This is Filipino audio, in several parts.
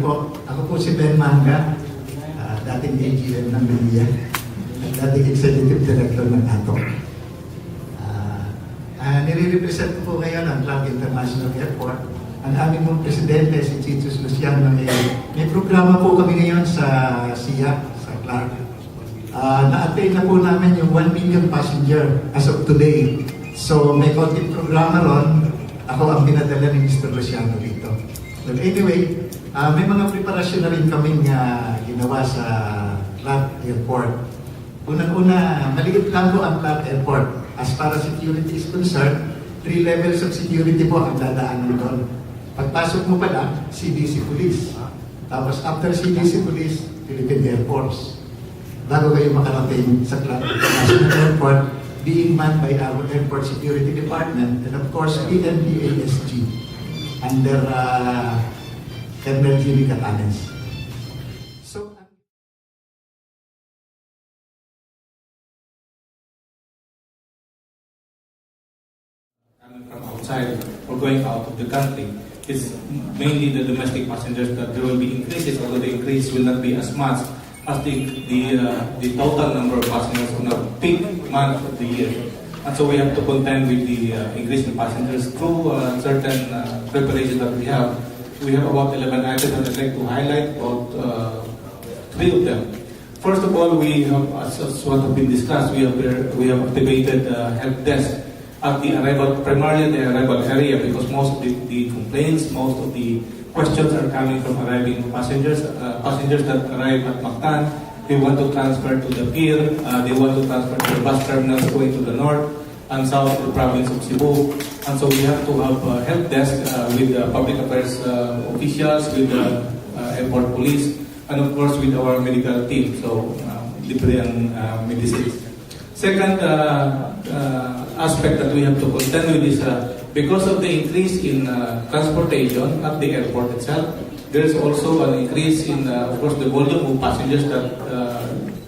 po. Ako po si Ben Manga, dating AGM ng Media, at dating Executive Director ng ATO. Nire-represent po ngayon ang Clark International Airport. Ang aming mong presidente, si Titus Luciano, may programa po kami ngayon sa SIA, sa Clark. Na-attain na po namin yung 1 million passenger as of today. So may konting programa ron, ako ang pinadala ni Mr. Luciano dito. But anyway, may mga preparasyon na rin kaming ginawa sa Clark Airport. Unang-una, maliit lang po ang Clark Airport. As far as security is concerned, 3 levels of security po ang dadaanan doon. Pagpasok mo pala, CDC Police. Tapos after CDC Police, Philippine Air Force. Bago kayo makarating sa Clark International Airport, being manned by our Airport Security Department and of course, PNPASG under Colonel Jimmy Catanes. So, coming from outside or going out of the country, it's mainly the domestic passengers that there will be increases, although the increase will not be as much as the total number of passengers on a peak month of the year. And so we have to contend with the increase in passengers through certain preparations that we have. We have about 11 items that I'd like to highlight, about 3 of them. First of all, we have, as what have been discussed, we have activated help desk at the arrival, primarily the arrival area, because most of the complaints, most of the questions are coming from arriving passengers, passengers that arrive at Mactan. They want to transfer to the pier, they want to transfer to the bus terminals going to the north and south of the province of Cebu. And so we have to have a help desk with public affairs officials, with the airport police, and of course with our medical team, so libre and medicines. Second aspect that we have to contend with is because of the increase in transportation at the airport itself, there is also an increase in, of course, the volume of passengers that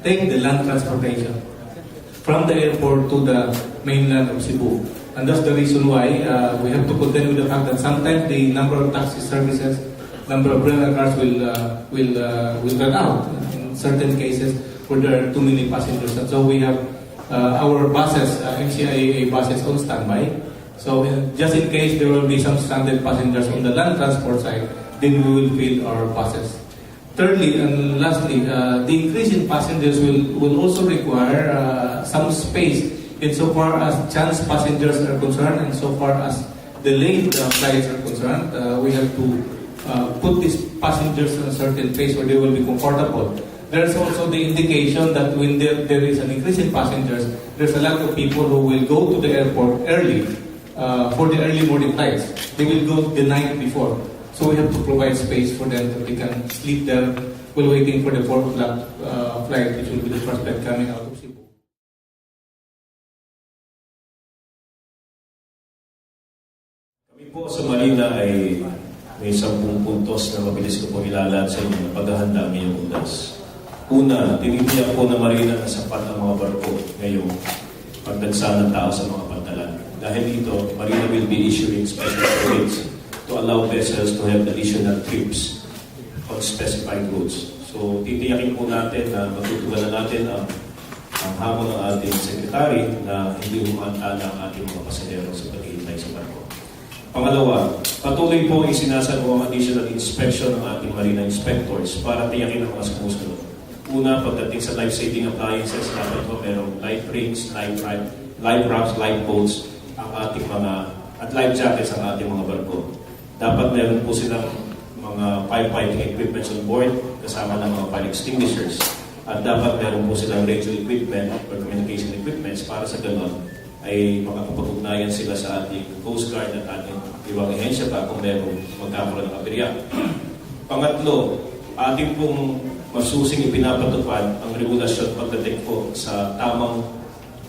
take the land transportation from the airport to the mainland of Cebu. And that's the reason why we have to contend with the fact that sometimes the number of taxi services, number of rental cars will run out in certain cases where there are too many passengers. And so we have our buses, MCIA buses on standby. So just in case there will be some stranded passengers on the land transport side, then we will fill our buses. Thirdly and lastly, the increase in passengers will also require some space insofar as chance passengers are concerned and so far as delayed flights are concerned. We have to put these passengers in a certain place where they will be comfortable. There's also the indication that when there is an increase in passengers, there's a lot of people who will go to the airport early for the early morning flights. They will go the night before. So we have to provide space for them that they can sleep there while waiting for the 4 o'clock flight, which will be the first flight coming out of Cebu. Kami po sa Marina ay may 10 puntos na mabilis ko po ilalat sa inyo na paghahanda ang inyong udas. Una, tinitiyak po na Marina na sapat ang mga barko ngayong pagdagsa ng tao sa mga pantalan. Dahil dito, Marina will be issuing special permits to allow vessels to have additional trips on specified routes. So, titiyakin po natin na matutugalan natin ang hamon ng ating sekretary na hindi humantala ang ating mga pasahero sa paghihintay sa barko. Pangalawa, patuloy po isinasagawa ang additional inspection ng ating marina inspectors para tiyakin ang mga sumusunod. Una, pagdating sa life-saving appliances, dapat po merong life rings, life rafts, lifeboats, ang ating mga, at life jackets ang ating mga barko. Dapat meron po silang mga firefighting equipments on board, kasama ng mga fire extinguishers. At dapat meron po silang radio equipment or communication equipments para sa ganon ay makakapag-ugnayan sila sa ating Coast Guard at ating ibang ehensya pa kung meron magkakaroon ng aberya. Pangatlo, ating pong masusing ipinapatupad ang regulasyon pagdating po sa tamang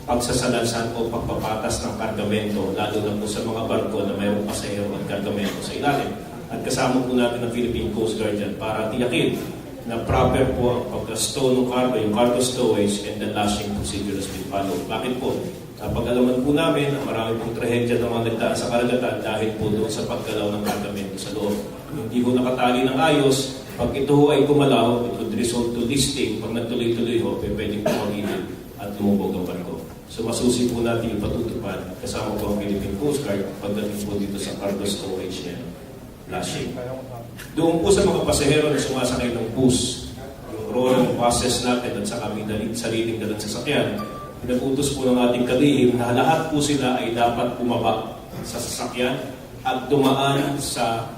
pagsasalansan o pagpapatas ng kargamento, lalo na po sa mga barko na mayroong pasahero at kargamento sa ilalim. At kasama po natin ang Philippine Coast Guard dyan para tiyakin na proper po ang pagka-stow ng cargo, yung cargo stowage and the lashing procedure has been followed. Bakit po? Napag-alaman po namin na marami pong trahedya ng mga nagdaan sa karagatan dahil po doon sa paggalaw ng kargamento sa loob. Hindi po nakatali ng ayos, Pag ito ho ay gumalaw, it would result to listing. Pag nagtuloy-tuloy ho, pwedeng tumagilid at lumubog ang barko. So masusi po natin ipatutupad kasama po ang Philippine Coast Guard pagdating po dito sa cargo storage niya, flashing. Doon po sa mga pasahero na sumasakay ng bus, yung rolling buses natin at sa kami sariling dalang sasakyan, pinagutos po ng ating kalihim na lahat po sila ay dapat bumaba sa sasakyan at dumaan sa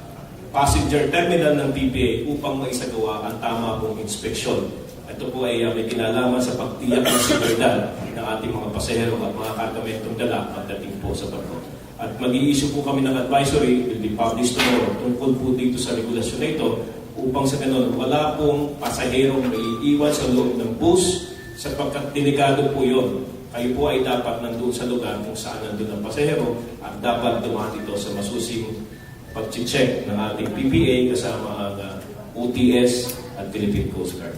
passenger terminal ng PPA upang maisagawa ang tama pong inspeksyon. Ito po ay may kinalaman sa pagtiyak ng seguridad ng ating mga pasahero at mga kargamentong dala pagdating po sa barko. At mag-i-issue po kami ng advisory, will be published tomorrow, tungkol po dito sa regulasyon na ito upang sa ganun, wala pong pasaherong may iiwan sa loob ng bus sapagkat delikado po yun. Kayo po ay dapat nandun sa lugar kung saan nandun ang pasahero at dapat dumaan dito sa masusing pag-check ng ating PPA kasama ang OTS at Philippine Coast Guard.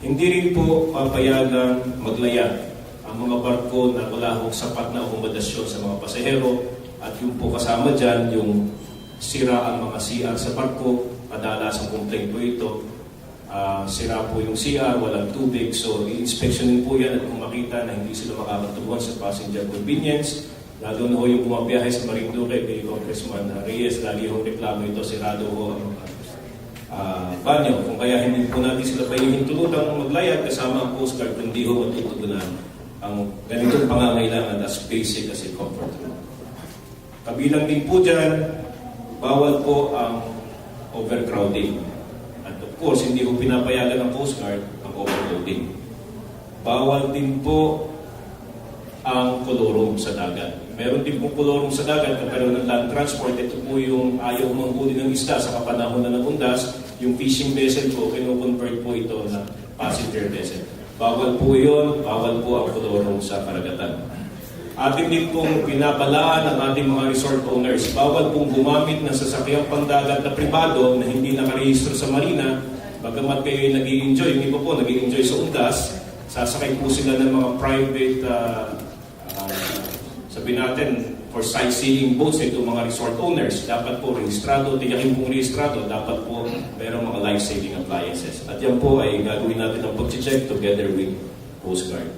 Hindi rin po papayagang maglayag ang mga barko na wala hong sapat na akomodasyon sa mga pasahero at yung po kasama dyan, yung sira ang mga CR sa barko, madalas ang complaint po ito, sira po yung CR, walang tubig, so i-inspectionin po yan at kung makita na hindi sila makakatubuhan sa passenger convenience, lalo na ho yung bumabiyahe sa Marinduque kay Congressman Reyes, lagi hong reklamo ito, sirado ho ang banyo. Kung kaya hindi po natin sila pahihintulutang maglayag kasama ang Coast Guard, kundi ho matutugunan ang ganitong pangangailangan as basic as a comfort room. Kabilang din po dyan, bawal po ang overcrowding. At of course, hindi po pinapayagan ng Coast Guard ang overloading. Bawal din po ang kolorum sa dagat. Meron din pong kolorum sa dagat pero ng land transport. Ito po yung ayaw manghuli ng isda sa kapanahon na nagundas. Yung fishing vessel po, kino-convert po ito na passenger vessel. Bawal po yun, bawal po ang kolorum sa karagatan. Atin din pong pinabalaan ng ating mga resort owners. Bawal pong gumamit ng sasakyang pandagat na pribado na hindi nakarehistro sa marina. Bagamat kayo nag-i-enjoy, yung iba po nag-i-enjoy sa undas, sasakay po sila ng mga private sabihin natin, for sightseeing boats, ito mga resort owners, dapat po rehistrado, tiyakin pong rehistrado, dapat po mayroong mga life-saving appliances. At yan po ay gagawin natin ang pag-check together with Coast Guard.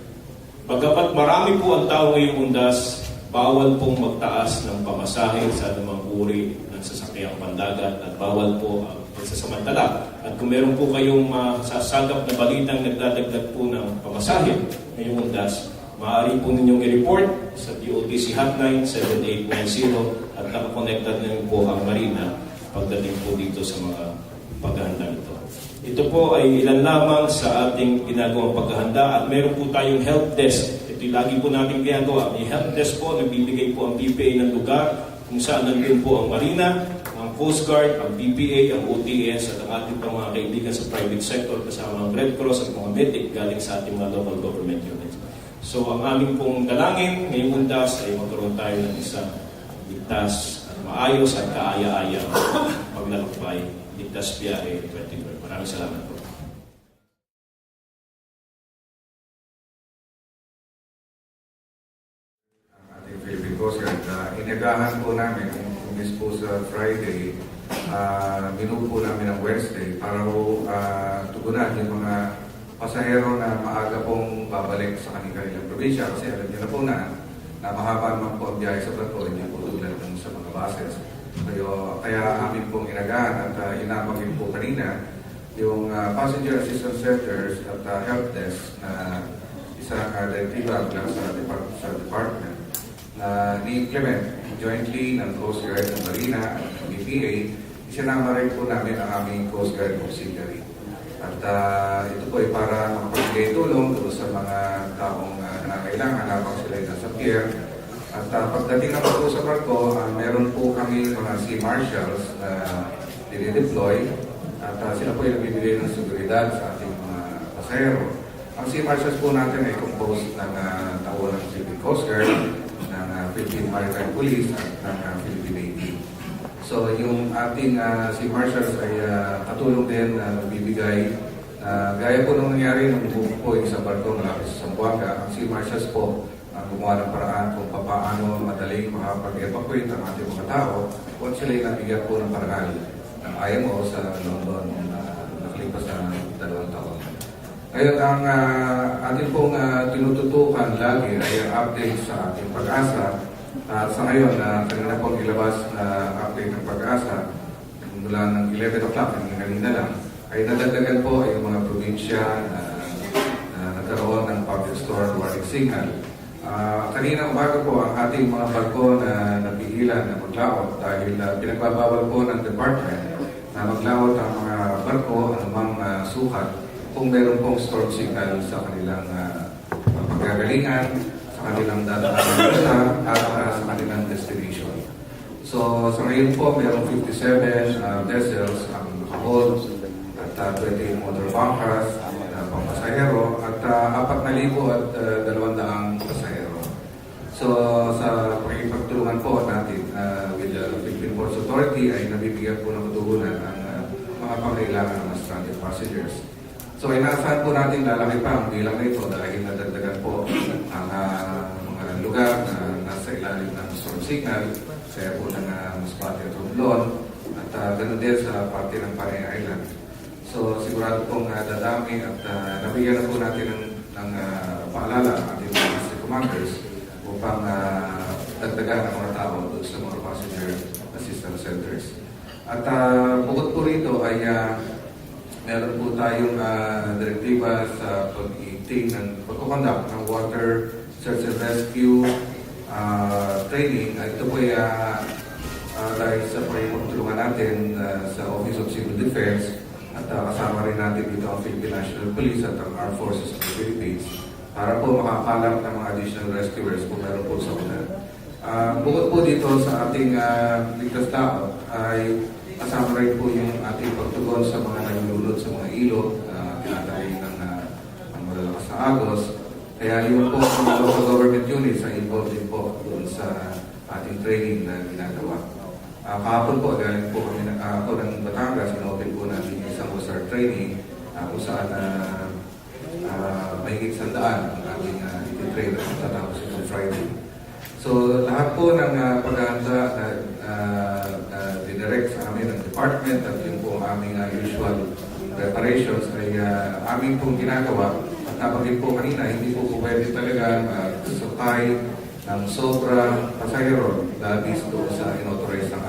Bagamat marami po ang tao ngayong undas, bawal pong magtaas ng pamasahe sa anumang uri ng sasakyang pandagat at bawal po ang pagsasamantala. At kung meron po kayong masasagap na balitang nagdadagdag po ng pamasahe ngayong undas, maaari po ninyong i-report sa DOTC hotline 7890 at nakakonectad na po ang Marina pagdating po dito sa mga paghahanda nito. Ito po ay ilan lamang sa ating ginagawang paghahanda at meron po tayong help desk. Ito yung lagi po natin ginagawa. May help desk po, nagbibigay po ang PPA ng lugar kung saan nandun po ang Marina, ang Coast Guard, ang PPA, ang OTS at ang ating mga kaibigan sa private sector kasama ang Red Cross at mga medic galing sa ating mga local government units. So ang aming pong dalangin ngayong undas ay magkaroon tayo ng isang ligtas at maayos at kaaya-aya paglalakbay, ligtas biyahe 2012. Maraming salamat po. Ating Philippine Coast Guard, inagahan po namin kumis po sa Friday, binuo po namin ang Wednesday para po tugunan yung mga pasahero na maaga pong babalik sa kanilang probinsya kasi alam niyo na po na mahaba naman po ang biyahe sa barko, hindi po tulad ng sa mga buses. Kaya amin pong inagahan at inamagin po kanina yung passenger assistance centers at help desk na isang direktiba mula sa department na ni-implement jointly ng Coast Guard ng Marina at BPA. Isinama rin po namin ang aming Coast Guard auxiliary. At ito po ay para makapagbigay tulong doon sa mga taong nangangailangan habang sila ay nasa pier. At pagdating naman po sa barko, meron po kami mga sea marshals na dinideploy at sila po ay nagbibigay ng seguridad sa ating mga pasahero. Ang sea marshals po natin ay composed ng tauhan ng Philippine Coast Guard, ng Philippine Maritime Police at ng Philippine Navy. So yung ating sea marshals ay katulong din na nagbibigay. Gaya po nung nangyari nung buko po yung isang barko malapit sa Zamboanga, ang sea marshals po gumawa ng paraan kung paano madaling makapag-evacuate ang ating mga tao kung sila ay nabigyan po ng paraan ng IMO sa London makalipas na 2 taon. Ngayon, ang ating pong tinututukan lagi ay ang update sa ating pag-asa. Sa ngayon, kanina pong ilabas na update ng pag-asa mula ng 11 o'clock, kanina lang, ay nadagdagan po ay yung mga probinsya na nagkaroon ng public storm warning signal. Kanina umaga po ang ating mga barko na napigilan na maglaot dahil pinagbabawal po ng department na maglaot ang mga barko anumang sukat kung meron pong storm signal sa kanilang paggagalingan, sa kanilang dadaanan at sa kanilang destination. So sa ngayon po, mayroong 57 vessels ang nakahold at 28 motor bunkers na pampasahero at 4,200 pasahero. So sa pagtulungan po natin with the Philippine Ports Authority ay nabibigyan po ng katugunan ang mga pangailangan ng mga stranded passengers. So inaasahan po natin lalaki pa ang bilang nito dahil nadagdagan po ang mga lugar na nasa ilalim ng storm signal, kaya po ng Masbate at Romblon, at ganoon din sa parte ng Panay Island. So sigurado pong dadami at nabigyan na po natin ng paalala ang ating mga commanders upang dagdagan ang mga tao doon sa mga passenger assistance centers. At bukod po rito ay meron po tayong direktiba sa pag-iting ng pagkukondak ng water search and rescue training. Ito po ay dahil sa pagtulungan natin sa Office of Civil Defense at kasama rin natin dito ang Philippine National Police at ang Armed Forces of the Philippines para po makakalap ng mga additional rescuers kung meron po sa ulan. Bukod po dito sa ating ligtas tao ay kasama rin po yung ating pagtugon sa mga naglulod sa mga ilog, tinatay ng malalakas na agos. Kaya yung po sa mga local government units ay involved din po doon sa ating training na ginagawa. Kahapon po, galing po kami ako ng Batangas, in-open po natin isang USAR training kung saan mahigit 100 ang ating ititrain at tatapos ito Friday. So lahat po ng paghahanda na dinirect sa amin ng department at yung po aming usual preparations ay aming pong ginagawa. At nabanggit po kanina, hindi po pwede talaga magsasakay ng sobrang pasahero labis doon sa inauthorize ng